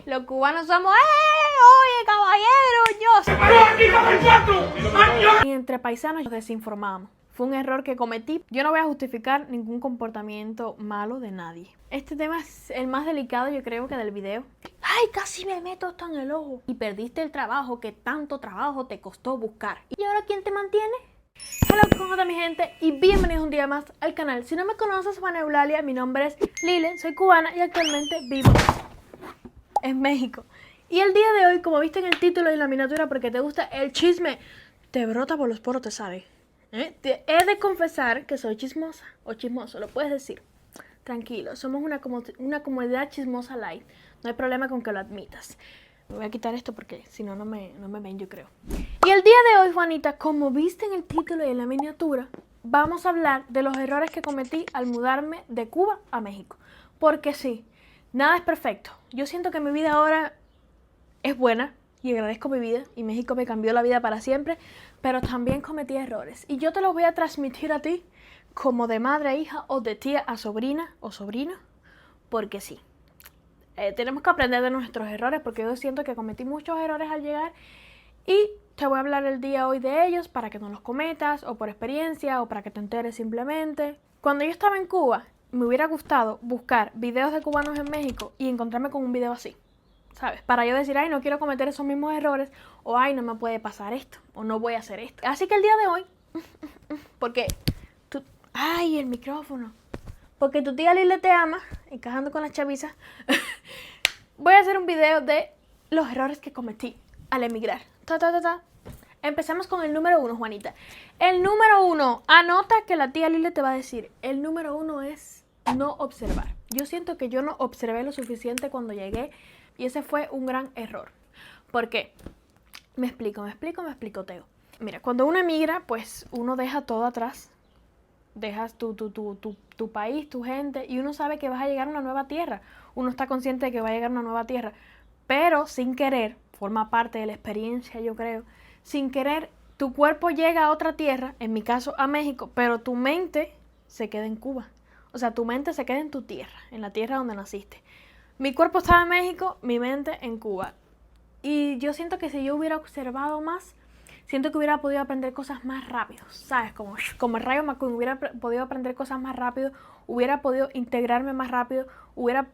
Los cubanos somos, oye, caballero, yo soy... Y entre paisanos nos desinformamos. Fue un error que cometí. Yo no voy a justificar ningún comportamiento malo de nadie. Este tema es el más delicado, yo creo, que del video. ¡Ay, casi me meto hasta en el ojo! Y perdiste el trabajo que tanto trabajo te costó buscar. ¿Y ahora quién te mantiene? Hola, ¿cómo está mi gente? Y bienvenidos un día más al canal. Si no me conoces, Juana Eulalia, mi nombre es Lile, soy cubana y actualmente vivo en México. Y el día de hoy, como viste en el título y en la miniatura, porque te gusta el chisme, te brota por los poros, te sabe. Te he de confesar que soy chismosa o chismoso, lo puedes decir. Tranquilo, somos una comunidad chismosa light. No hay problema con que lo admitas. Me voy a quitar esto porque si no, no me ven, yo creo. Y el día de hoy, Juanita, como viste en el título y en la miniatura, vamos a hablar de los errores que cometí al mudarme de Cuba a México. Porque sí, nada es perfecto. Yo siento que mi vida ahora es buena y agradezco mi vida y México me cambió la vida para siempre, pero también cometí errores. Y yo te los voy a transmitir a ti como de madre a hija o de tía a sobrina o sobrino, porque sí. Tenemos que aprender de nuestros errores porque yo siento que cometí muchos errores al llegar y te voy a hablar el día hoy de ellos para que no los cometas o por experiencia o para que te enteres simplemente. Cuando yo estaba en Cuba, me hubiera gustado buscar videos de cubanos en México y encontrarme con un video así, ¿sabes? Para yo decir, ay, no quiero cometer esos mismos errores o ay, no me puede pasar esto o no voy a hacer esto. Así que el día de hoy, porque tú, ay, el micrófono. Porque tu tía Lile te ama, encajando con las chavizas, voy a hacer un video de los errores que cometí al emigrar. Empecemos con el número 1, Juanita. El número 1, anota que la tía Lile te va a decir. El número 1 es no observar. Yo siento que yo no observé lo suficiente cuando llegué y ese fue un gran error. ¿Por qué? Me explico, Teo. Mira, cuando uno emigra, pues uno deja todo atrás. Dejas tu país, tu gente, y uno sabe que vas a llegar a una nueva tierra. Uno está consciente de que va a llegar a una nueva tierra, pero sin querer, forma parte de la experiencia, yo creo, sin querer, tu cuerpo llega a otra tierra, en mi caso a México, pero tu mente se queda en Cuba. O sea, tu mente se queda en tu tierra, en la tierra donde naciste. Mi cuerpo estaba en México, mi mente en Cuba. Y yo siento que si yo hubiera observado más, siento que hubiera podido aprender cosas más rápido, ¿sabes? Como el Rayo McQueen, hubiera podido aprender cosas más rápido, hubiera podido integrarme más rápido, hubiera,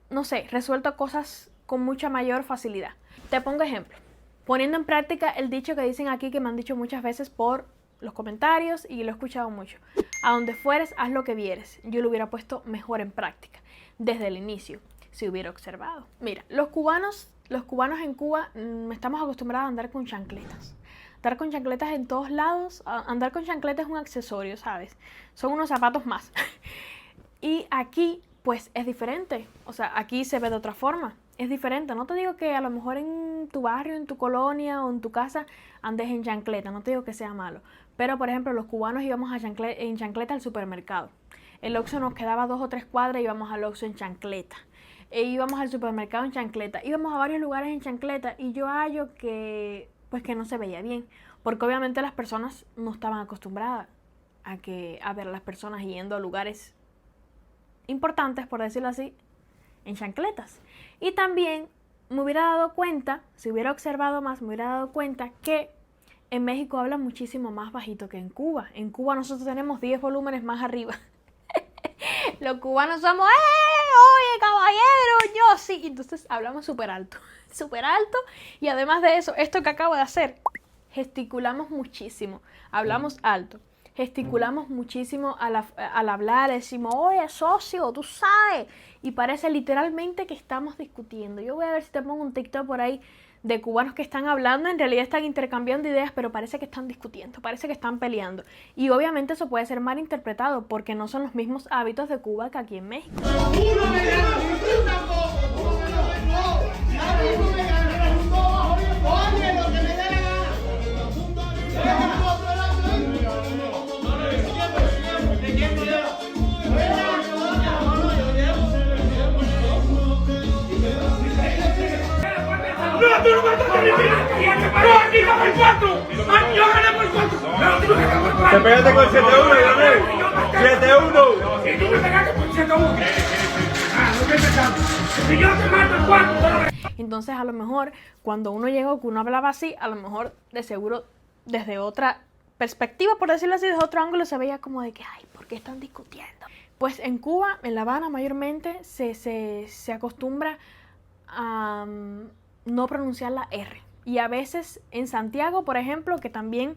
no sé, resuelto cosas con mucha mayor facilidad. Te pongo ejemplo, poniendo en práctica el dicho que dicen aquí, que me han dicho muchas veces por los comentarios y lo he escuchado mucho. A donde fueres, haz lo que vieres. Yo lo hubiera puesto mejor en práctica, desde el inicio, si hubiera observado. Mira, los cubanos en Cuba estamos acostumbrados a andar con chancletas. Andar con chancletas en todos lados, andar con chancletas es un accesorio, ¿sabes? Son unos zapatos más. Y aquí, pues, es diferente. O sea, aquí se ve de otra forma. Es diferente. No te digo que a lo mejor en tu barrio, en tu colonia o en tu casa andes en chancleta. No te digo que sea malo. Pero, por ejemplo, los cubanos íbamos en chancleta al supermercado. El Oxxo nos quedaba 2 o 3 cuadras y íbamos al Oxxo en chancleta. Íbamos al supermercado en chancleta. Íbamos a varios lugares en chancleta y yo hallo que no se veía bien, porque obviamente las personas no estaban acostumbradas a ver a las personas yendo a lugares importantes, por decirlo así, en chancletas. Y también me hubiera dado cuenta, si hubiera observado más, me hubiera dado cuenta que en México hablan muchísimo más bajito que en Cuba. En Cuba nosotros tenemos 10 volúmenes más arriba. Los cubanos somos, oye, caballero, yo sí. Entonces hablamos súper alto, y además de eso, esto que acabo de hacer, gesticulamos muchísimo, hablamos alto, gesticulamos muchísimo al hablar, decimos, oye, socio, tú sabes, y parece literalmente que estamos discutiendo. Yo voy a ver si te pongo un TikTok por ahí de cubanos que están hablando, en realidad están intercambiando ideas, pero parece que están discutiendo, parece que están peleando. Y obviamente eso puede ser mal interpretado, porque no son los mismos hábitos de Cuba que aquí en México. ¡Tú no me estás terminando! ¡Yo aquí no por 4! ¡Yo gané por 4! ¡Pero tú no me ganas por 4! ¡Te pegaste con 7-1, Gabriel! ¡7-1! ¡Y tú me pegaste por 7-1! ¡Ah, no me empezamos! ¡Si yo te mato el 4! Entonces a lo mejor cuando uno llegó, que uno hablaba así, a lo mejor de seguro desde otra perspectiva, por decirlo así, desde otro ángulo se veía como de que, ay, ¿por qué están discutiendo? Pues en Cuba, en La Habana mayormente, se acostumbra a no pronunciar la R. Y a veces en Santiago, por ejemplo, que también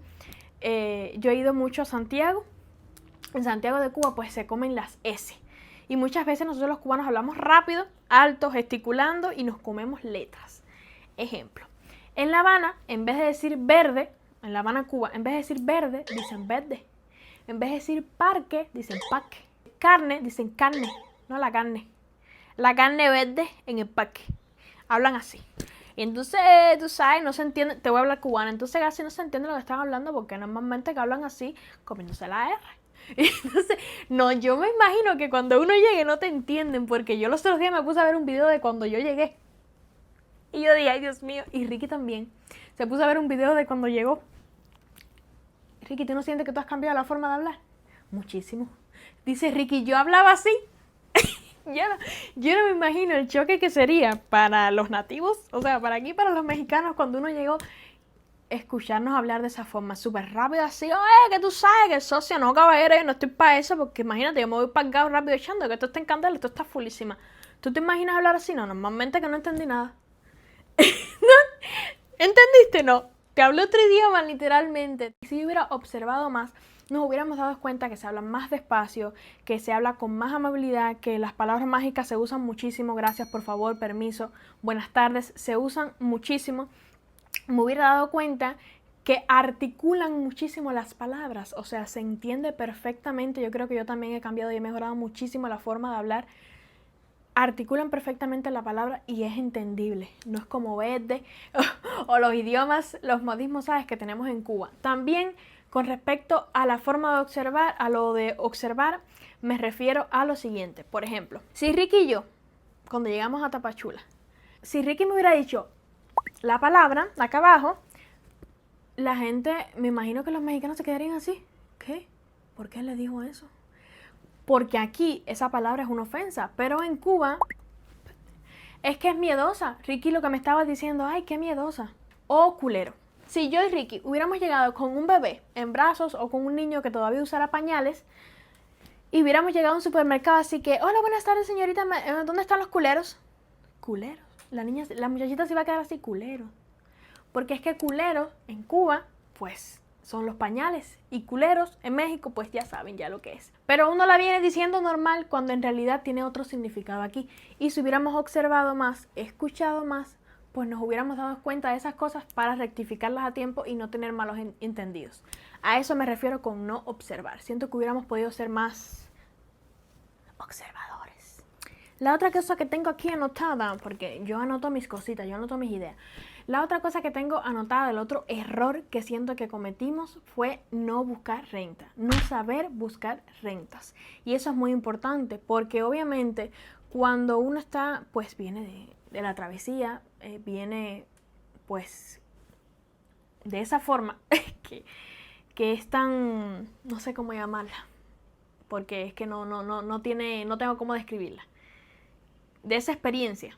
yo he ido mucho a Santiago, en Santiago de Cuba pues se comen las S. Y muchas veces nosotros los cubanos hablamos rápido, alto, gesticulando y nos comemos letras. Ejemplo, en La Habana, en vez de decir verde, en La Habana, Cuba, en vez de decir verde, dicen verde. En vez de decir parque, dicen parque. Carne, dicen carne, no la carne. La carne verde en el parque. Hablan así. Y entonces, tú sabes, no se entiende, te voy a hablar cubano, entonces casi no se entiende lo que están hablando porque normalmente que hablan así, comiéndose la R. Y entonces, no, yo me imagino que cuando uno llegue no te entienden, porque yo los otros días me puse a ver un video de cuando yo llegué. Y yo dije, ay Dios mío, y Ricky también. Se puso a ver un video de cuando llegó. Ricky, ¿tú no sientes que tú has cambiado la forma de hablar? Muchísimo. Dice Ricky, yo hablaba así. Yo no me imagino el choque que sería para los nativos, o sea, para aquí, para los mexicanos, cuando uno llegó, escucharnos hablar de esa forma, súper rápido, así, oye, que tú sabes, que socio, no, caballero, yo no estoy para eso, porque imagínate, yo me voy pagado rápido echando, que esto está en candela, esto está fulísima. ¿Tú te imaginas hablar así? No, normalmente que no entendí nada. ¿Entendiste? No. Te hablé otro idioma, literalmente. Si hubiera observado más, nos hubiéramos dado cuenta que se habla más despacio, que se habla con más amabilidad, que las palabras mágicas se usan muchísimo, gracias, por favor, permiso, buenas tardes, se usan muchísimo. Me hubiera dado cuenta que articulan muchísimo las palabras, o sea, se entiende perfectamente. Yo creo que yo también he cambiado y he mejorado muchísimo la forma de hablar. Articulan perfectamente la palabra y es entendible, no es como verde o los idiomas, los modismos, ¿sabes?, que tenemos en Cuba. También con respecto a la forma de observar, a lo de observar, me refiero a lo siguiente. Por ejemplo, si Ricky y yo, cuando llegamos a Tapachula, si Ricky me hubiera dicho la palabra acá abajo, la gente, me imagino que los mexicanos se quedarían así. ¿Qué? ¿Por qué le dijo eso? Porque aquí esa palabra es una ofensa, pero en Cuba es que es miedosa. Ricky lo que me estaba diciendo, ay, qué miedosa. O culero. Si yo y Ricky hubiéramos llegado con un bebé en brazos o con un niño que todavía usara pañales y hubiéramos llegado a un supermercado así que, hola, buenas tardes, señorita, ¿dónde están los culeros? Culeros. La muchachita se iba a quedar así, culeros. Porque es que culeros en Cuba, pues son los pañales, y culeros en México, pues ya saben ya lo que es. Pero uno la viene diciendo normal cuando en realidad tiene otro significado aquí. Y si hubiéramos observado más, escuchado más, pues nos hubiéramos dado cuenta de esas cosas para rectificarlas a tiempo y no tener malos entendidos. A eso me refiero con no observar. Siento que hubiéramos podido ser más observadores. La otra cosa que tengo aquí anotada, porque yo anoto mis cositas, yo anoto mis ideas. La otra cosa que tengo anotada, el otro error que siento que cometimos fue no buscar renta, no saber buscar rentas. Y eso es muy importante porque obviamente cuando uno está, pues viene de la travesía, viene pues de esa forma que es tan, no sé cómo llamarla, porque es que no tengo cómo describirla. De esa experiencia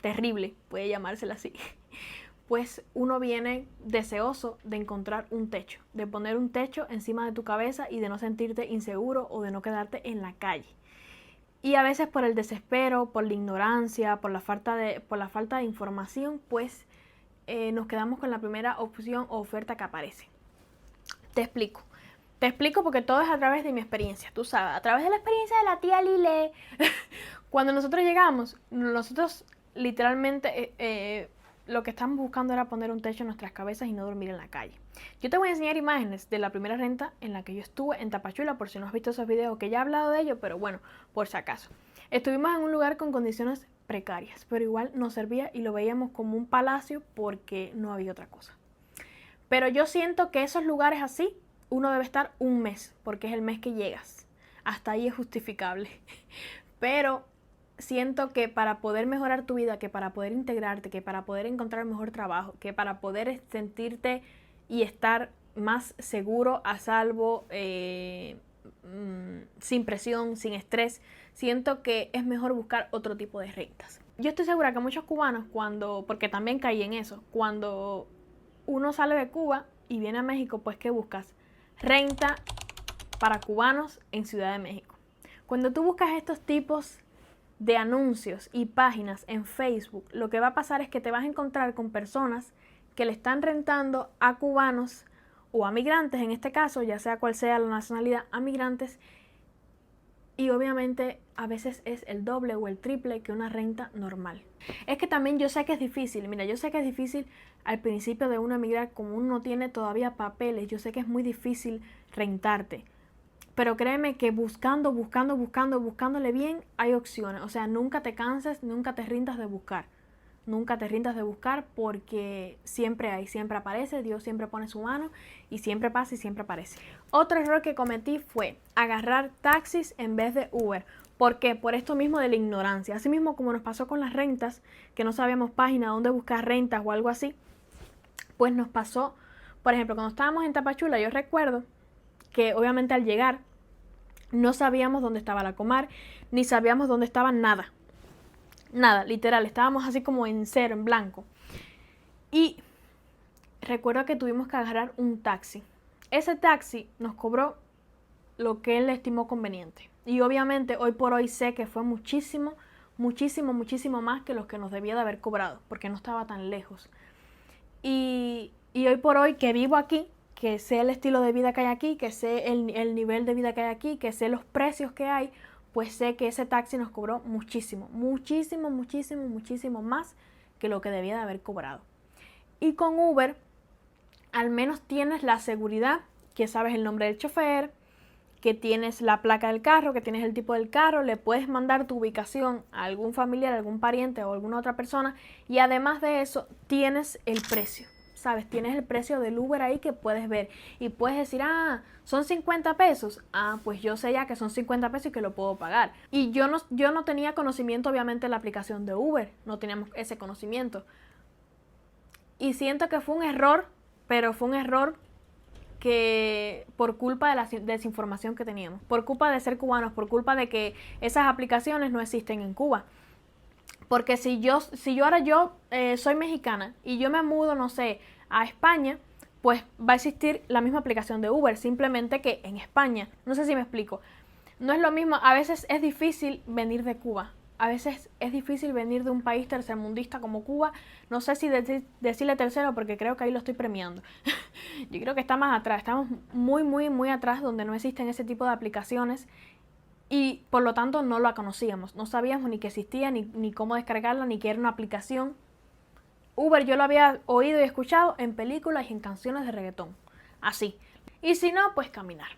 terrible, puede llamársela así, pues uno viene deseoso de encontrar un techo, de poner un techo encima de tu cabeza y de no sentirte inseguro o de no quedarte en la calle. Y a veces por el desespero, por la ignorancia, por la falta de información, pues nos quedamos con la primera opción o oferta que aparece. Te explico porque todo es a través de mi experiencia, tú sabes, a través de la experiencia de la tía Lile. Cuando nosotros llegamos, nosotros literalmente lo que estamos buscando era poner un techo en nuestras cabezas y no dormir en la calle. Yo te voy a enseñar imágenes de la primera renta en la que yo estuve en Tapachula, por si no has visto esos videos, que ya he hablado de ello, pero bueno, por si acaso. Estuvimos en un lugar con condiciones precarias, pero igual nos servía y lo veíamos como un palacio porque no había otra cosa. Pero yo siento que esos lugares así, uno debe estar un mes, porque es el mes que llegas. Hasta ahí es justificable. Pero siento que para poder mejorar tu vida, que para poder integrarte, que para poder encontrar el mejor trabajo, que para poder sentirte y estar más seguro, a salvo, sin presión, sin estrés, siento que es mejor buscar otro tipo de rentas. Yo estoy segura que muchos cubanos porque también caí en eso, cuando uno sale de Cuba y viene a México, pues ¿qué buscas? Renta para cubanos en Ciudad de México. Cuando tú buscas estos tipos de anuncios y páginas en Facebook, lo que va a pasar es que te vas a encontrar con personas que le están rentando a cubanos o a migrantes, en este caso, ya sea cual sea la nacionalidad, a migrantes, y obviamente a veces es el doble o el triple que una renta normal. Es que también yo sé que es difícil, mira, yo sé que es difícil al principio de uno emigrar, como uno no tiene todavía papeles, yo sé que es muy difícil rentarte. Pero créeme que buscándole bien, hay opciones. O sea, nunca te canses, nunca te rindas de buscar. Nunca te rindas de buscar porque siempre hay, siempre aparece, Dios siempre pone su mano y siempre pasa y siempre aparece. Otro error que cometí fue agarrar taxis en vez de Uber. ¿Por qué? Por esto mismo de la ignorancia. Así mismo como nos pasó con las rentas, que no sabíamos página donde buscar rentas o algo así, pues nos pasó, por ejemplo, cuando estábamos en Tapachula, yo recuerdo que obviamente al llegar no sabíamos dónde estaba la Comar, ni sabíamos dónde estaba nada. Nada, literal, estábamos así como en cero, en blanco. Y recuerdo que tuvimos que agarrar un taxi. Ese taxi nos cobró lo que él estimó conveniente. Y obviamente hoy por hoy sé que fue muchísimo más que los que nos debía de haber cobrado, porque no estaba tan lejos. Y hoy por hoy que vivo aquí, que sé el estilo de vida que hay aquí, que sé el nivel de vida que hay aquí, que sé los precios que hay, pues sé que ese taxi nos cobró muchísimo más que lo que debía de haber cobrado. Y con Uber, al menos tienes la seguridad que sabes el nombre del chofer, que tienes la placa del carro, que tienes el tipo del carro, le puedes mandar tu ubicación a algún familiar, a algún pariente o alguna otra persona, y además de eso tienes el precio. ¿Sabes? Tienes el precio del Uber ahí que puedes ver y puedes decir, son 50 pesos. Pues yo sé ya que son 50 pesos y que lo puedo pagar. Y yo no tenía conocimiento, obviamente, de la aplicación de Uber. No teníamos ese conocimiento. Y siento que fue un error, pero fue un error que por culpa de la desinformación que teníamos, por culpa de ser cubanos, por culpa de que esas aplicaciones no existen en Cuba. Porque si yo ahora soy mexicana y yo me mudo, no sé, a España, pues va a existir la misma aplicación de Uber, simplemente que en España. No sé si me explico. No es lo mismo, a veces es difícil venir de Cuba. A veces es difícil venir de un país tercermundista como Cuba. No sé si decirle tercero porque creo que ahí lo estoy premiando. Yo creo que está más atrás. Estamos muy atrás donde no existen ese tipo de aplicaciones. Y por lo tanto no la conocíamos, no sabíamos ni que existía, ni cómo descargarla, ni que era una aplicación. Uber yo lo había oído y escuchado en películas y en canciones de reggaetón, así. Y si no, pues caminar.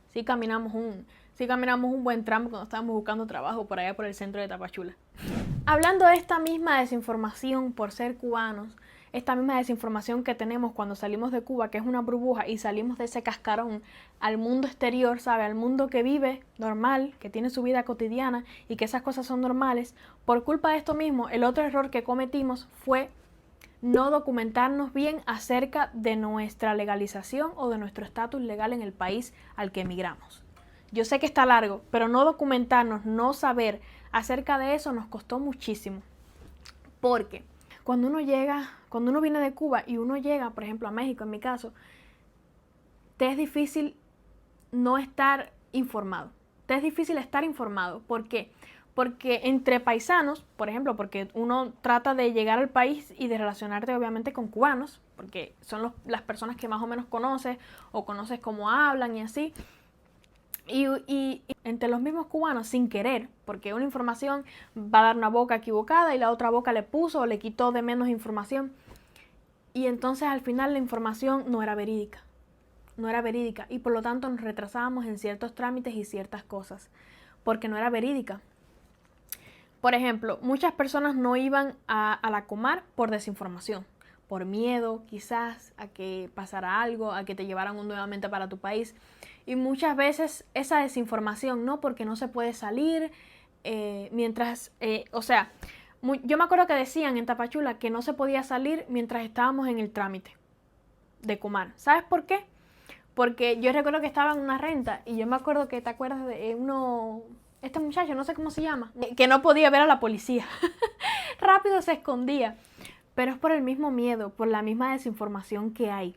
Sí caminamos un buen tramo cuando estábamos buscando trabajo por allá por el centro de Tapachula. Hablando de esta misma desinformación por ser cubanos, esta misma desinformación que tenemos cuando salimos de Cuba, que es una burbuja, y salimos de ese cascarón al mundo exterior, ¿sabe? Al mundo que vive normal, que tiene su vida cotidiana y que esas cosas son normales. Por culpa de esto mismo, el otro error que cometimos fue no documentarnos bien acerca de nuestra legalización o de nuestro estatus legal en el país al que emigramos. Yo sé que está largo, pero no documentarnos, no saber acerca de eso nos costó muchísimo. Porque cuando uno viene de Cuba y uno llega, por ejemplo, a México, en mi caso, te es difícil no estar informado. Te es difícil estar informado. ¿Por qué? Porque entre paisanos, por ejemplo, porque uno trata de llegar al país y de relacionarte obviamente con cubanos, porque son las personas que más o menos conoces o conoces cómo hablan y así. Y entre los mismos cubanos, sin querer, porque una información va a dar una boca equivocada y la otra boca le puso o le quitó de menos información. Y entonces al final la información no era verídica. No era verídica y por lo tanto nos retrasábamos en ciertos trámites y ciertas cosas, porque no era verídica. Por ejemplo, muchas personas no iban a la Comar por desinformación, por miedo quizás a que pasara algo, a que te llevaran nuevamente para tu país. Y muchas veces esa desinformación, ¿no? Porque no se puede salir yo me acuerdo que decían en Tapachula que no se podía salir mientras estábamos en el trámite de Comar. ¿Sabes por qué? Porque yo recuerdo que estaba en una renta y yo me acuerdo que, ¿te acuerdas de este muchacho, no sé cómo se llama, que no podía ver a la policía. Rápido se escondía. Pero es por el mismo miedo, por la misma desinformación que hay.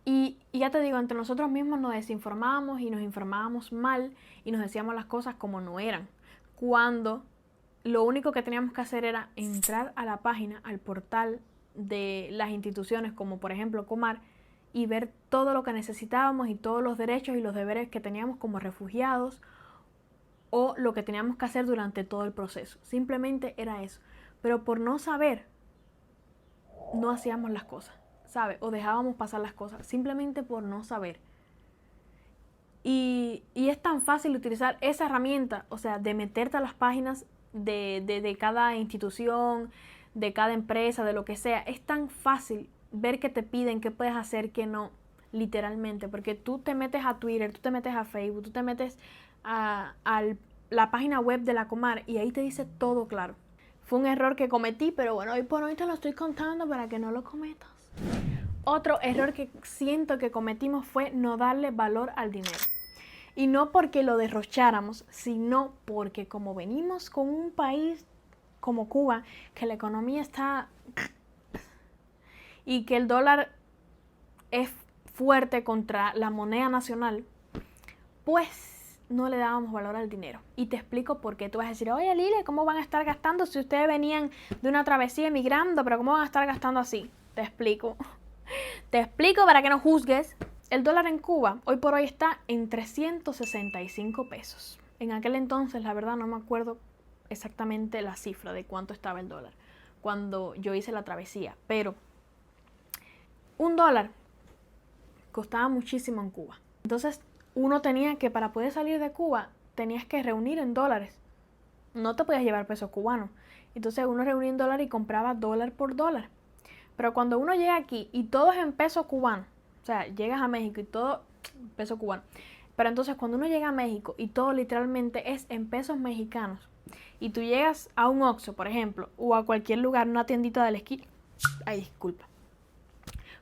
Y ya te digo, entre nosotros mismos nos desinformábamos y nos informábamos mal y nos decíamos las cosas como no eran. Cuando lo único que teníamos que hacer era entrar a la página, al portal de las instituciones como por ejemplo Comar y ver todo lo que necesitábamos y todos los derechos y los deberes que teníamos como refugiados o lo que teníamos que hacer durante todo el proceso. Simplemente era eso. Pero por no saber, no hacíamos las cosas, ¿sabes? O dejábamos pasar las cosas, simplemente por no saber. Y es tan fácil utilizar esa herramienta, o sea, de meterte a las páginas de cada institución, de cada empresa, de lo que sea. Es tan fácil ver qué te piden, qué puedes hacer, qué no, literalmente. Porque tú te metes a Twitter, tú te metes a Facebook, tú te metes a la página web de la Comar y ahí te dice todo claro. Fue un error que cometí, pero bueno, hoy por hoy te lo estoy contando para que no lo cometas. Otro error que siento que cometimos fue no darle valor al dinero. Y no porque lo derrocháramos, sino porque como venimos con un país como Cuba, que la economía está... y que el dólar es fuerte contra la moneda nacional, pues no le dábamos valor al dinero. Y te explico por qué. Tú vas a decir, oye Lile, ¿cómo van a estar gastando si ustedes venían de una travesía emigrando? ¿Pero cómo van a estar gastando así? Te explico. Te explico para que no juzgues. El dólar en Cuba hoy por hoy está en 365 pesos. En aquel entonces, la verdad, no me acuerdo exactamente la cifra de cuánto estaba el dólar cuando yo hice la travesía. Pero $1 costaba muchísimo en Cuba. Entonces, uno tenía que, para poder salir de Cuba, tenías que reunir en dólares. No te podías llevar pesos cubanos. Entonces uno reunía en dólares y compraba dólar por dólar. Pero cuando uno llega aquí y todo es en pesos cubanos, o sea, llegas a México y todo peso cubano. Pero entonces cuando uno llega a México y todo literalmente es en pesos mexicanos, y tú llegas a un Oxxo, por ejemplo, o a cualquier lugar, una tiendita de la esquina. Ay, disculpa.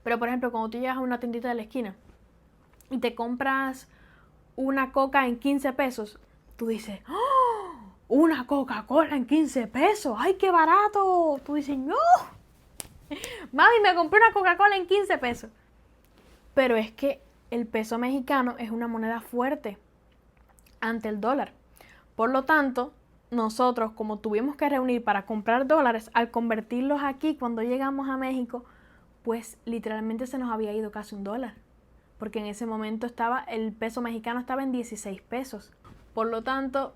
Pero por ejemplo, cuando tú llegas a una tiendita de la esquina y te compras una coca en 15 pesos, tú dices, ¡oh! Una Coca-Cola en 15 pesos, ¡ay, qué barato! Tú dices, ¡no! Mami, me compré una Coca-Cola en 15 pesos. Pero es que el peso mexicano es una moneda fuerte ante el dólar. Por lo tanto, nosotros, como tuvimos que reunir para comprar dólares, al convertirlos aquí cuando llegamos a México, pues literalmente se nos había ido casi $1. Porque en ese momento el peso mexicano estaba en 16 pesos. Por lo tanto,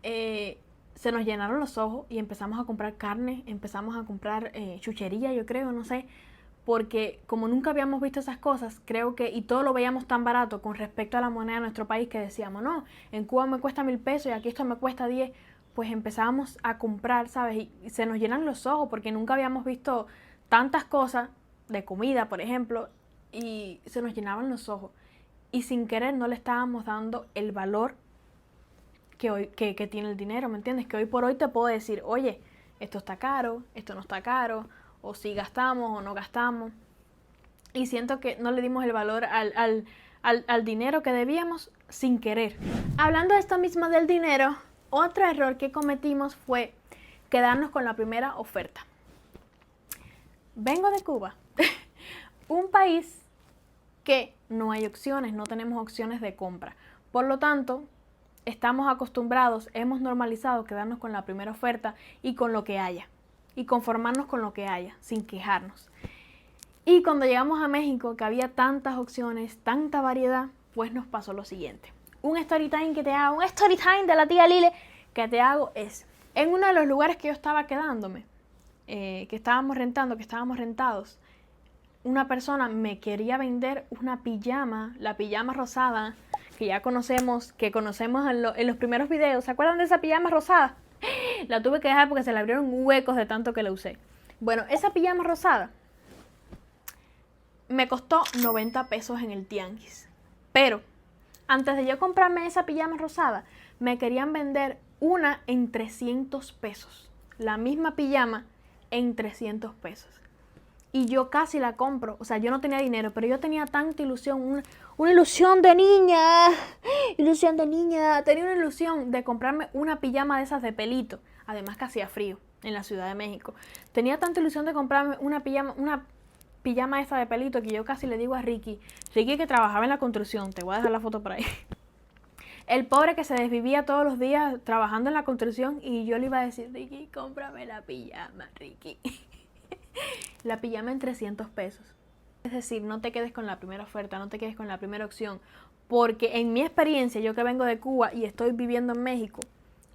se nos llenaron los ojos y empezamos a comprar carne, empezamos a comprar chuchería, yo creo, no sé. Porque como nunca habíamos visto esas cosas, creo que, y todo lo veíamos tan barato con respecto a la moneda de nuestro país, que decíamos, no, en Cuba me cuesta 1,000 pesos y aquí esto me cuesta 10, pues empezábamos a comprar, ¿sabes? Y se nos llenan los ojos porque nunca habíamos visto tantas cosas de comida, por ejemplo, y se nos llenaban los ojos. Y sin querer no le estábamos dando el valor que tiene el dinero, ¿me entiendes? Que hoy por hoy te puedo decir, oye, esto está caro, esto no está caro, o si gastamos o no gastamos. Y siento que no le dimos el valor al dinero que debíamos sin querer. Hablando de esto mismo del dinero, otro error que cometimos fue quedarnos con la primera oferta. Vengo de Cuba, un país que no hay opciones, no tenemos opciones de compra. Por lo tanto, estamos acostumbrados, hemos normalizado quedarnos con la primera oferta y con lo que haya. Y conformarnos con lo que haya, sin quejarnos. Y cuando llegamos a México, que había tantas opciones, tanta variedad, pues nos pasó lo siguiente. Un story time que te hago, un story time de la tía Lile que te hago es, en uno de los lugares que yo estaba quedándome, que estábamos rentados, una persona me quería vender una pijama, la pijama rosada, que ya conocemos, en los primeros videos. ¿Se acuerdan de esa pijama rosada? La tuve que dejar porque se le abrieron huecos de tanto que la usé. Bueno, esa pijama rosada me costó 90 pesos en el tianguis. Pero antes de yo comprarme esa pijama rosada, me querían vender una en 300 pesos. La misma pijama en 300 pesos. y yo casi la compro. O sea, yo no tenía dinero, pero yo tenía tanta ilusión, una ilusión de niña, tenía una ilusión de comprarme una pijama de esas de pelito, además que hacía frío en la Ciudad de México. Tenía tanta ilusión de comprarme una pijama esa de pelito que yo casi le digo a Ricky que trabajaba en la construcción, te voy a dejar la foto por ahí. El pobre que se desvivía todos los días trabajando en la construcción y yo le iba a decir, Ricky, cómprame la pijama, Ricky. La pijama en 300 pesos. Es decir, no te quedes con la primera oferta, no te quedes con la primera opción, porque en mi experiencia, yo que vengo de Cuba y estoy viviendo en México,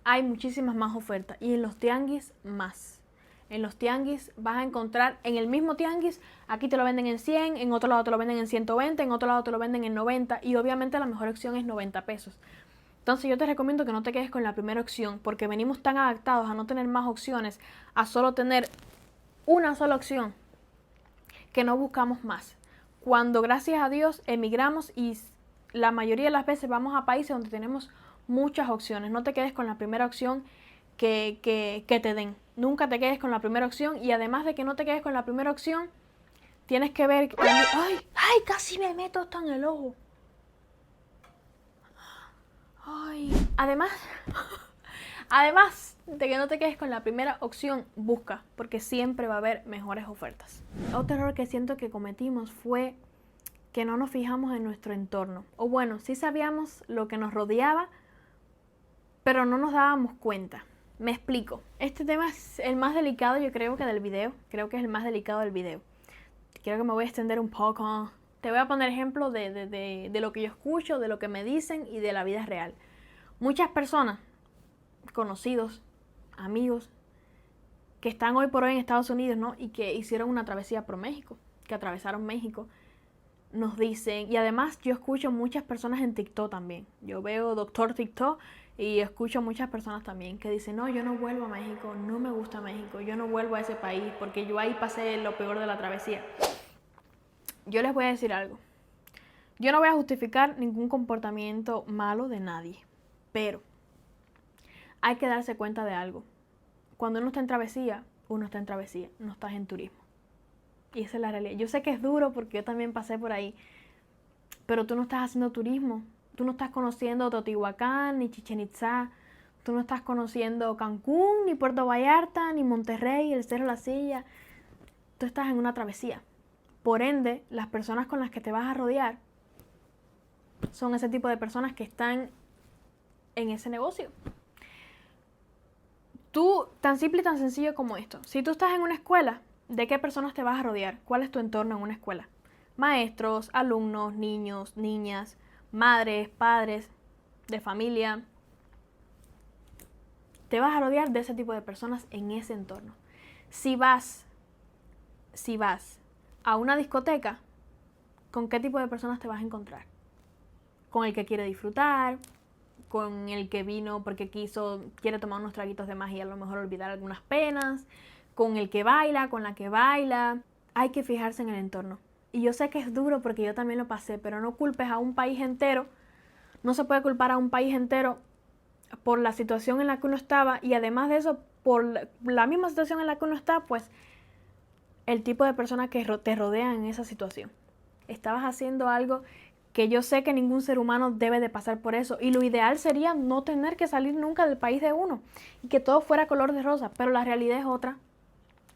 hay muchísimas más ofertas y en los tianguis más. En los tianguis vas a encontrar, en el mismo tianguis, aquí te lo venden en 100, en otro lado te lo venden en 120, en otro lado te lo venden en 90 y obviamente la mejor opción es 90 pesos. Entonces yo te recomiendo que no te quedes con la primera opción porque venimos tan adaptados a no tener más opciones, a solo tener una sola opción, que no buscamos más. Cuando gracias a Dios emigramos y la mayoría de las veces vamos a países donde tenemos muchas opciones. No te quedes con la primera opción que te den. Nunca te quedes con la primera opción y además de que no te quedes con la primera opción, tienes que ver... ¡Ay! Casi me meto hasta en el ojo. ¡Ay! Además de que no te quedes con la primera opción, busca, porque siempre va a haber mejores ofertas. Otro error que siento que cometimos fue que no nos fijamos en nuestro entorno. O bueno, sí sabíamos lo que nos rodeaba, pero no nos dábamos cuenta. Me explico. Este tema es el más delicado, yo creo que del video. Creo que es el más delicado del video. Creo que me voy a extender un poco. Te voy a poner ejemplos de lo que yo escucho, de lo que me dicen y de la vida real. Muchas personas, conocidos, amigos, que están hoy por hoy en Estados Unidos, ¿no? Y que hicieron una travesía por México, que atravesaron México, nos dicen, y además yo escucho muchas personas en TikTok también. Yo veo Doctor TikTok y escucho muchas personas también que dicen, no, yo no vuelvo a México, no me gusta México, yo no vuelvo a ese país porque yo ahí pasé lo peor de la travesía. Yo les voy a decir algo. Yo no voy a justificar ningún comportamiento malo de nadie, pero hay que darse cuenta de algo. Cuando uno está en travesía, uno está en travesía, no estás en turismo. Y esa es la realidad. Yo sé que es duro porque yo también pasé por ahí, pero tú no estás haciendo turismo. Tú no estás conociendo Teotihuacán, ni Chichén Itzá. Tú no estás conociendo Cancún, ni Puerto Vallarta, ni Monterrey, el Cerro La Silla. Tú estás en una travesía. Por ende, las personas con las que te vas a rodear son ese tipo de personas que están en ese negocio. Tú, tan simple y tan sencillo como esto. Si tú estás en una escuela, ¿de qué personas te vas a rodear? ¿Cuál es tu entorno en una escuela? Maestros, alumnos, niños, niñas, madres, padres, de familia. Te vas a rodear de ese tipo de personas en ese entorno. Si vas a una discoteca, ¿con qué tipo de personas te vas a encontrar? Con el que quiere disfrutar, con el que vino porque quiere tomar unos traguitos de más y a lo mejor olvidar algunas penas, con el que baila, con la que baila. Hay que fijarse en el entorno. Y yo sé que es duro porque yo también lo pasé, pero no culpes a un país entero. No se puede culpar a un país entero por la situación en la que uno estaba y además de eso, por la misma situación en la que uno está, pues el tipo de persona que te rodea en esa situación. Estabas haciendo algo que yo sé que ningún ser humano debe de pasar por eso. Y lo ideal sería no tener que salir nunca del país de uno y que todo fuera color de rosa. Pero la realidad es otra.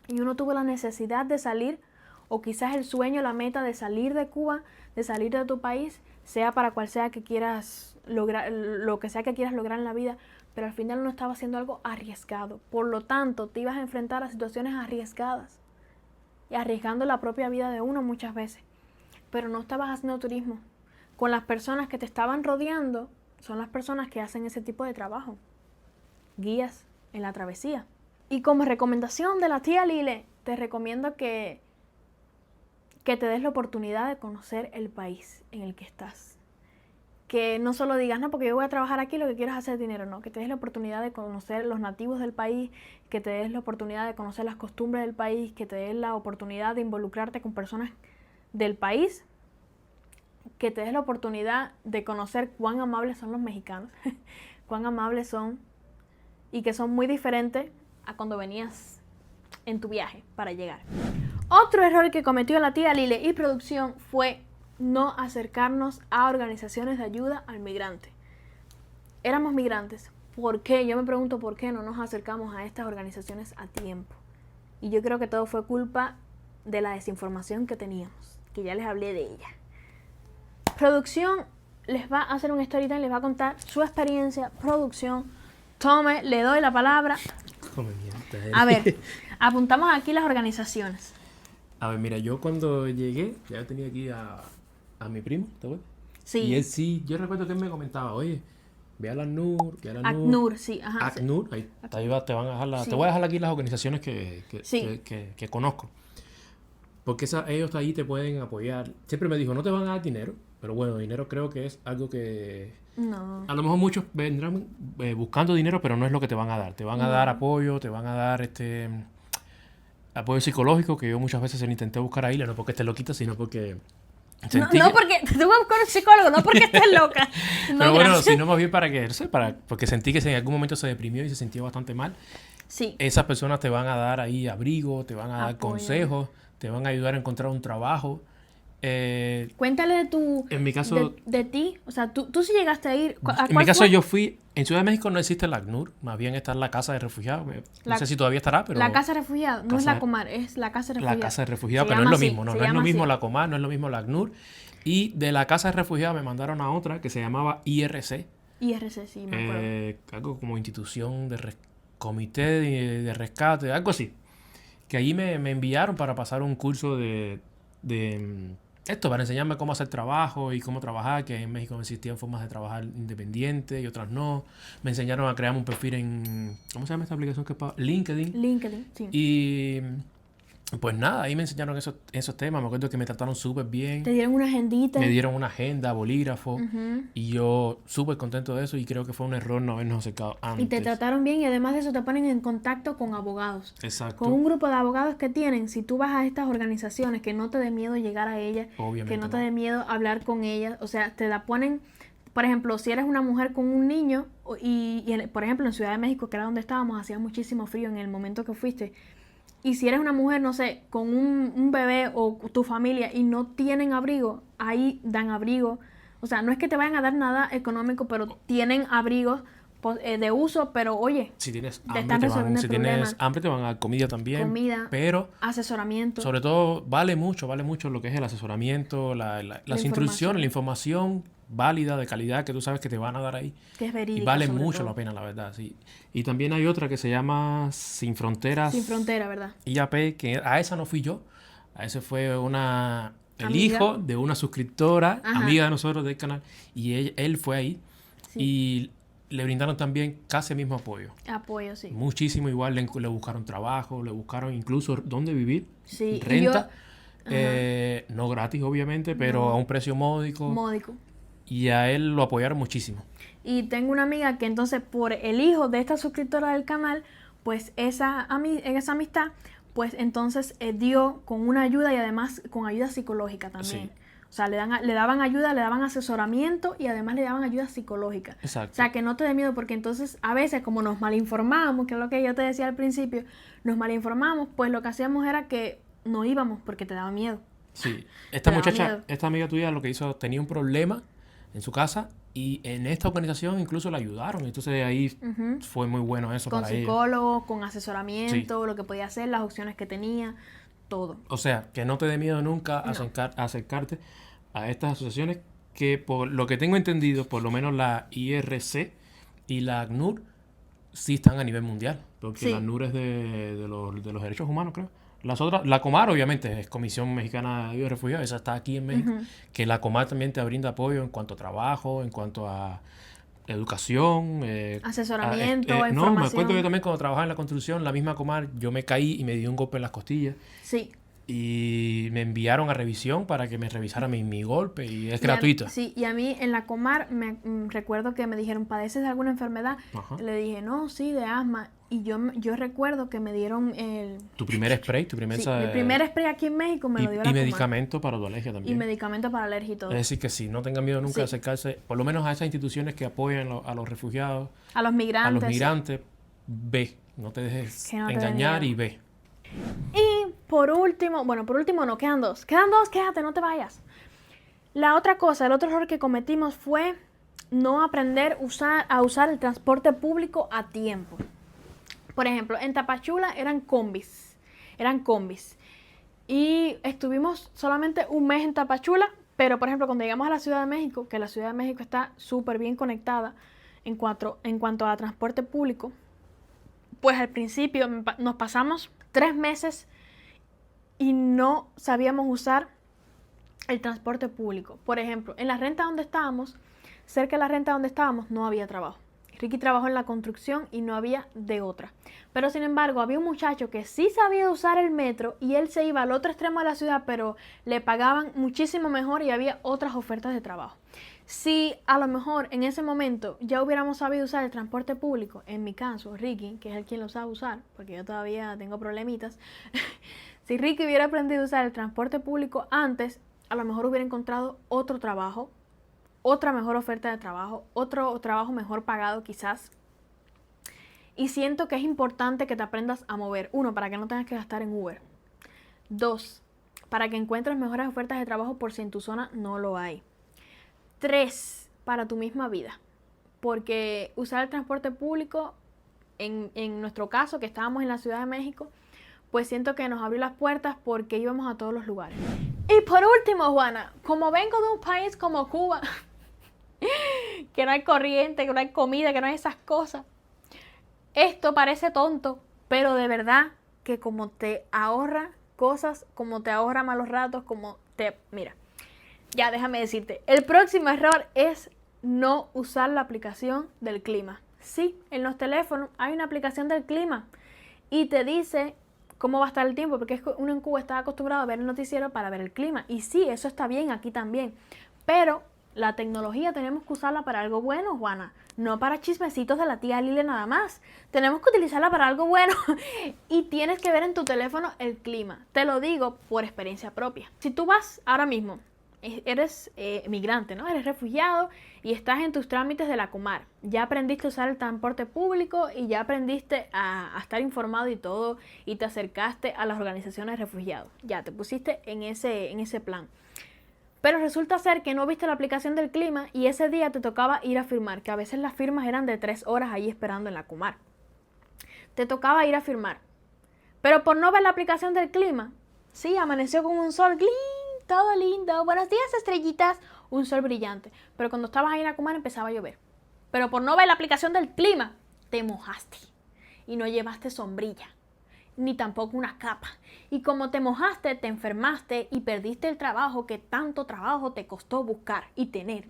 Y uno tuvo la necesidad de salir, o quizás el sueño, la meta de salir de Cuba, de salir de tu país, sea para cual sea que quieras lograr, lo que sea que quieras lograr en la vida, pero al final uno estaba haciendo algo arriesgado. Por lo tanto, te ibas a enfrentar a situaciones arriesgadas y arriesgando la propia vida de uno muchas veces. Pero no estabas haciendo turismo. Con las personas que te estaban rodeando, son las personas que hacen ese tipo de trabajo. Guías en la travesía. Y como recomendación de la tía Lile, te recomiendo que te des la oportunidad de conocer el país en el que estás. Que no solo digas, no, porque yo voy a trabajar aquí, lo que quiero es hacer dinero, no. Que te des la oportunidad de conocer los nativos del país, que te des la oportunidad de conocer las costumbres del país, que te des la oportunidad de involucrarte con personas del país, que te des la oportunidad de conocer cuán amables son los mexicanos, cuán amables son y que son muy diferentes a cuando venías en tu viaje para llegar. Otro Otro error que cometió la tía Lile y producción fue no acercarnos a organizaciones de ayuda al migrante. Éramos migrantes. ¿Por qué? Yo me pregunto por qué no nos acercamos a estas organizaciones a tiempo. Y yo creo que todo fue culpa de la desinformación que teníamos, que ya les hablé de ella. Producción les va a hacer un storytime, les va a contar su experiencia. Producción, tome, le doy la palabra. A ver, apuntamos aquí las organizaciones. A ver, mira, yo cuando llegué, ya tenía aquí a mi primo, ¿te acuerdas? Sí. Y él sí, yo recuerdo que él me comentaba, oye, ve a la ACNUR, ACNUR, sí, ajá. ACNUR, ahí te van a dejar Sí. te voy a dejar aquí las organizaciones que Sí. conozco. Porque ellos ahí te pueden apoyar. Siempre me dijo, no te van a dar dinero, pero bueno, dinero creo que es algo que No. a lo mejor muchos vendrán buscando dinero, pero no es lo que te van a dar. Te van a dar apoyo, te van a dar apoyo psicológico, que yo muchas veces se lo intenté buscar ahí, no porque esté loquita, sino porque sentí No, que- porque te voy a buscar un psicólogo, no porque estés loca. No, pero bueno, gracias. sino más bien para que, no sé, porque sentí que en algún momento se deprimió y se sintió bastante mal. Sí. Esas personas te van a dar ahí abrigo, te van a dar Apoyo. consejos, te van a ayudar a encontrar un trabajo. Cuéntale de tu... En mi caso- De ti. O sea, tú sí llegaste a ir... ¿A En mi cuál caso fue? yo fui, en Ciudad de México no existe la ACNUR, más bien está la Casa de Refugiados. La- No sé si todavía estará, pero... La casa de refugiados. No es Casa- la Comar, es la casa de La refugiados. Casa de Refugiados, Se que no es llama lo así, mismo, no se es lo llama mismo así. la Comar, no es lo mismo la ACNUR. Y de la Casa de Refugiados me mandaron a otra que se llamaba IRC, IRC, sí, me acuerdo. algo como institución comité de rescate, algo así. Que allí me enviaron para pasar un curso de esto, para enseñarme cómo hacer trabajo y cómo trabajar, que en México existían formas de trabajar independientes y otras no. Me enseñaron a crear un perfil en, ¿cómo se llama esta aplicación que paga? LinkedIn. LinkedIn, sí. Y pues nada, ahí me enseñaron esos temas. Me acuerdo que me trataron súper bien. Te dieron una agendita. Me dieron una agenda, bolígrafo. Ujú. Y yo súper contento de eso y creo que fue un error no habernos acercado antes. Y te trataron bien y además de eso te ponen en contacto con abogados. Exacto. Con un grupo de abogados que tienen, si tú vas a estas organizaciones, que no te dé miedo llegar a ellas, Obviamente que no te no. dé miedo hablar con ellas, o sea, te la ponen, por ejemplo, si eres una mujer con un niño, por ejemplo en Ciudad de México, que era donde estábamos, hacía muchísimo frío en el momento que fuiste, y si eres una mujer, no sé, con un bebé o tu familia y no tienen abrigo, ahí dan abrigo. O sea, no es que te vayan a dar nada económico, pero tienen abrigos de uso, pero oye, Si tienes te están hambre, resolviendo si problemas. tienes hambre, te van a dar comida también. Comida. Pero, asesoramiento. sobre todo, vale mucho lo que es el asesoramiento, las información. instrucciones, la información válida, de calidad, que tú sabes que te van a dar ahí. Que es Y verídica. vale sobre mucho todo. la pena, la verdad, sí. Y también hay otra que se llama Sin Fronteras Sin frontera, ¿verdad? IAP, que a esa no fui yo. A ese fue el Amiga. hijo de una suscriptora, Ajá. amiga de nosotros del canal, y él fue ahí. Sí. Y le brindaron también casi el mismo apoyo. Apoyo, sí. Muchísimo igual, le buscaron trabajo, le buscaron incluso dónde vivir, Sí, y renta, yo- no gratis obviamente, pero a un precio módico, Módico. y a él lo apoyaron muchísimo. Y tengo una amiga que entonces por el hijo de esta suscriptora del canal, pues en esa amistad, pues entonces dio con una ayuda y además con ayuda psicológica también. Sí. O sea, le daban ayuda, le daban asesoramiento y además le daban ayuda psicológica. Exacto. O sea, que no te dé miedo porque entonces a veces como nos malinformamos, que es lo que yo te decía al principio, nos malinformamos, pues lo que hacíamos era que no íbamos porque te daba miedo. Sí, esta Me daba muchacha, miedo. esta amiga tuya lo que hizo, tenía un problema en su casa y en esta organización incluso la ayudaron. Entonces ahí Ujú. fue muy bueno eso Con para ella. psicólogos, con asesoramiento, lo que podía hacer, las opciones que tenía, todo. O sea, que no te dé miedo nunca acercarte a estas asociaciones que por lo que tengo entendido, por lo menos la IRC y la ACNUR sí están a nivel mundial. Porque Sí. la ACNUR es de los derechos humanos, creo. Las otras, la Comar obviamente es Comisión Mexicana de Ayuda a Refugiados, esa está aquí en México, que la Comar también te brinda apoyo en cuanto a trabajo, en cuanto a educación, Asesoramiento, no, me información. acuerdo yo también cuando trabajaba en la construcción, la misma Comar, yo me caí y me dio un golpe en las costillas Sí. y me enviaron a revisión para que me revisara mi golpe y es Y a- gratuita. Sí, y a mí en la Comar recuerdo que me dijeron, ¿padeces de alguna enfermedad? Ajá. Le dije, no, sí, de asma. Y yo recuerdo que me dieron Tu primer spray, mi primer spray aquí en México me y, lo dio y la Comar. medicamento para tu alergia Y también. medicamento para alergia y todo. Es decir, que sí, no tengan miedo nunca Sí. de acercarse, por lo menos a esas instituciones que apoyan a los refugiados, A los migrantes. a los sí. migrantes, ve, no te dejes Que no te dé engañar miedo. y ve. Y por último no, quedan dos, quédate, no te vayas. La otra cosa, el otro error que cometimos fue no aprender a usar el transporte público a tiempo. Por ejemplo, en Tapachula eran combis. Y estuvimos solamente un mes en Tapachula, pero por ejemplo, cuando llegamos a la Ciudad de México, que la Ciudad de México está súper bien conectada en cuanto a transporte público, pues al principio nos pasamos 3 meses y no sabíamos usar el transporte público. Por ejemplo, en la renta donde estábamos, cerca de la renta donde estábamos, no había trabajo. Ricky trabajó en la construcción y no había de otra. Pero sin embargo, había un muchacho que sí sabía usar el metro y él se iba al otro extremo de la ciudad, pero le pagaban muchísimo mejor y había otras ofertas de trabajo. Si a lo mejor en ese momento ya hubiéramos sabido usar el transporte público, en mi caso, Ricky, que es el quien lo sabe usar, porque yo todavía tengo problemitas, si Ricky hubiera aprendido a usar el transporte público antes, a lo mejor hubiera encontrado otro trabajo, otra mejor oferta de trabajo, otro trabajo mejor pagado quizás. Y siento que es importante que te aprendas a mover. 1, para que no tengas que gastar en Uber. 2, para que encuentres mejores ofertas de trabajo por si en tu zona no lo hay. 3, para tu misma vida. Porque usar el transporte público, en nuestro caso, que estábamos en la Ciudad de México, pues siento que nos abrió las puertas porque íbamos a todos los lugares. Y por último, Juana, como vengo de un país como Cuba, que no hay corriente, que no hay comida, que no hay esas cosas, esto parece tonto, pero de verdad que como te ahorra cosas, como te ahorra malos ratos, Mira, ya déjame decirte, el próximo error es no usar la aplicación del clima. Sí, en los teléfonos hay una aplicación del clima y te dice cómo va a estar el tiempo, porque es que uno en Cuba está acostumbrado a ver el noticiero para ver el clima. Y sí, eso está bien, aquí también. Pero la tecnología tenemos que usarla para algo bueno, Juana. No para chismecitos de la tía Lile nada más. Tenemos que utilizarla para algo bueno. Y tienes que ver en tu teléfono el clima. Te lo digo por experiencia propia. Si tú vas ahora mismo, eres migrante, ¿no? Eres refugiado y estás en tus trámites de la Comar. Ya aprendiste a usar el transporte público y ya aprendiste a estar informado y todo, y te acercaste a las organizaciones de refugiados. Ya te pusiste en ese plan. Pero resulta ser que no viste la aplicación del clima y ese día te tocaba ir a firmar, que a veces las firmas eran de 3 horas ahí esperando en la Comar. Te tocaba ir a firmar. Pero por no ver la aplicación del clima, sí, amaneció con un sol, ¡glin! Todo lindo, buenos días estrellitas, un sol brillante. Pero cuando estabas ahí en la Comar empezaba a llover. Pero por no ver la aplicación del clima, te mojaste y no llevaste sombrilla, ni tampoco una capa. Y como te mojaste, te enfermaste y perdiste el trabajo que tanto trabajo te costó buscar y tener.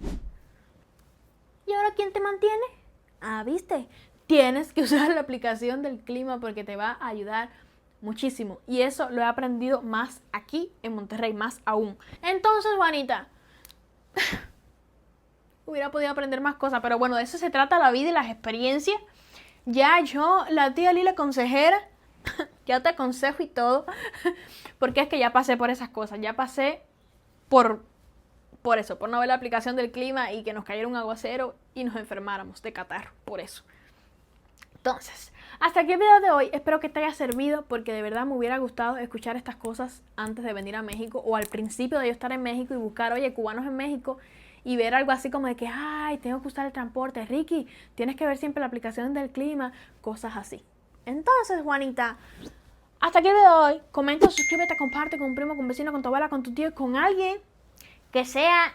¿Y ahora quién te mantiene? Ah, ¿viste? Tienes que usar la aplicación del clima porque te va a ayudar muchísimo. Y eso lo he aprendido más aquí en Monterrey, más aún. Entonces, Juanita, hubiera podido aprender más cosas, pero bueno, de eso se trata la vida y las experiencias. Ya yo, la tía Lila consejera, ya te aconsejo y todo, porque es que ya pasé por esas cosas, ya pasé por eso, por no ver la aplicación del clima y que nos cayera un aguacero y nos enfermáramos de catarro, por eso. Entonces, hasta aquí el video de hoy. Espero que te haya servido porque de verdad me hubiera gustado escuchar estas cosas antes de venir a México o al principio de yo estar en México y buscar, oye, cubanos en México y ver algo así como de que, ay, tengo que usar el transporte. Ricky, tienes que ver siempre la aplicación del clima, cosas así. Entonces, Juanita, hasta aquí el video de hoy. Comenta, suscríbete, comparte con un primo, con un vecino, con tu abuela, con tu tío, con alguien que sea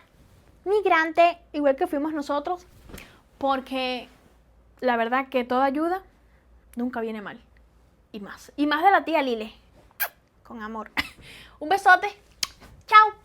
migrante, igual que fuimos nosotros, porque la verdad que toda ayuda nunca viene mal. Y más de la tía Lile. Con amor. Un besote. Chao.